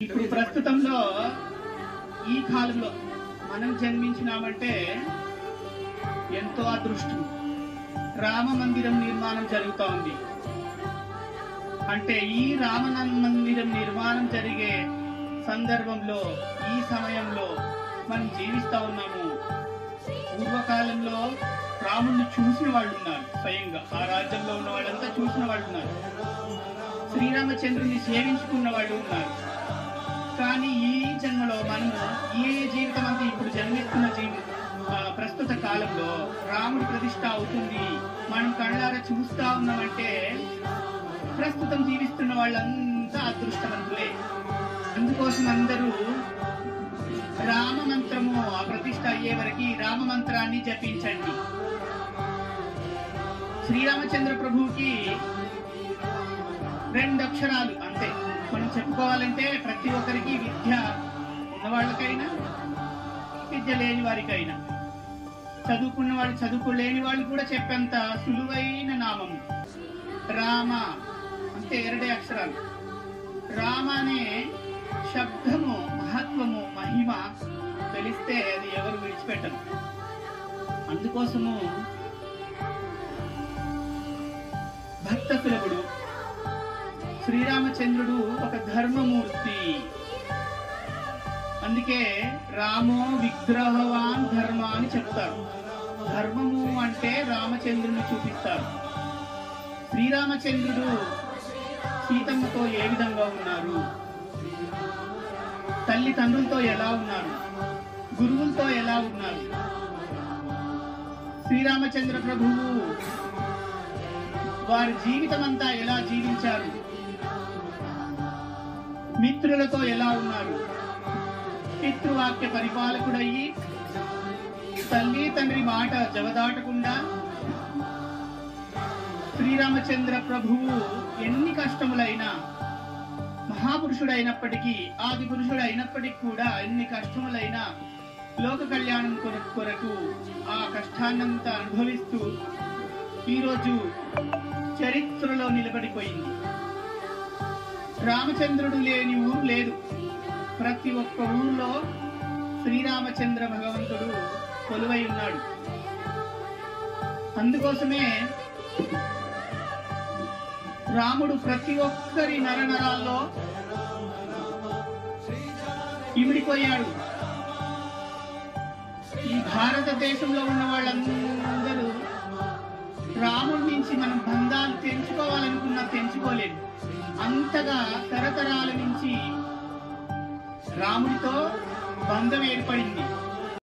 ఇప్పుడు ప్రస్తుతంలో ఈ కాలంలో మనం జన్మించినామంటే ఎంతో అదృష్టం. రామ మందిరం నిర్మాణం జరుగుతూ ఉంది. అంటే ఈ రామ మందిరం నిర్మాణం జరిగే సందర్భంలో, ఈ సమయంలో మనం జీవిస్తా ఉన్నాము. పూర్వకాలంలో రాముడిని చూసిన వాళ్ళు ఉన్నారు, స్వయంగా ఆ రాజ్యంలో ఉన్న వాళ్ళంతా చూసిన వాళ్ళు ఉన్నారు. శ్రీరామచంద్రుని సేవించుకున్న వాళ్ళు ఉన్నారు. కానీ ఈ జన్మలో మనము ఈ జీవితం అంతా ఇప్పుడు జన్మిస్తున్న ప్రస్తుత కాలంలో రాముడి ప్రతిష్ట అవుతుంది, మనం కళ్ళారా చూస్తా ఉన్నామంటే ప్రస్తుతం జీవిస్తున్న వాళ్ళంతా అదృష్టవంతులే. అందుకోసం అందరూ రామ మంత్రము ఆ ప్రతిష్ట అయ్యే వరకు రామ మంత్రాన్ని జపించండి. శ్రీరామచంద్ర ప్రభువుకి 2 అక్షరాలు అంతే. మనం చెప్పుకోవాలంటే ప్రతి ఒక్కరికి విద్య ఉన్న వాళ్ళకైనా, విద్య లేని వారికైనా, చదువుకున్న వాళ్ళు, చదువుకోలేని వాళ్ళు కూడా చెప్పేంత సులువైన నామము రామ. అంటే 2 అక్షరాలు. రామ అనే శబ్దము మహత్వము, మహిమ తెలిస్తే అది ఎవరు విడిచిపెట్టరు. అందుకోసము భక్త సులభుడు శ్రీరామచంద్రుడు ఒక ధర్మమూర్తి. అందుకే రామో విగ్రహవాన్ ధర్మ అని చెప్తారు. ధర్మము అంటే రామచంద్రుని చూపిస్తారు. శ్రీరామచంద్రుడు సీతమ్మతో ఏ విధంగా ఉన్నారు, తల్లిదండ్రులతో ఎలా ఉన్నారు, గురువులతో ఎలా ఉన్నారు, శ్రీరామచంద్ర ప్రభువు వారి జీవితం అంతా ఎలా జీవించారు, మిత్రులతో ఎలా ఉన్నారు, పితృవాక్య పరిపాలకుడయ్యి తల్లి తండ్రి మాట జవదాటకుండా శ్రీరామచంద్ర ప్రభువు ఎన్ని కష్టములైనా, మహాపురుషుడైనప్పటికీ, ఆది పురుషుడు అయినప్పటికీ కూడా ఎన్ని కష్టములైనా లోక కళ్యాణం కొరకు ఆ కష్టాన్నంతా అనుభవిస్తూ ఈరోజు చరిత్రలో నిలబడిపోయింది. రామచంద్రుడు లేని ఊరు లేదు. ప్రతి ఒక్క ఊర్లో శ్రీరామచంద్ర భగవంతుడు కొలువై ఉన్నాడు. అందుకోసమే రాముడు ప్రతి ఒక్కరి నరనరాల్లో ఇమిడిపోయాడు. ఈ భారతదేశంలో ఉన్న వాళ్ళందరూ రాముడి నుంచి మనం బంధాలు తెంచుకోవాలనుకున్నా తెంచుకోలేము. అంతగా తరతరాల నుంచి రాముడితో బంధం ఏర్పడింది.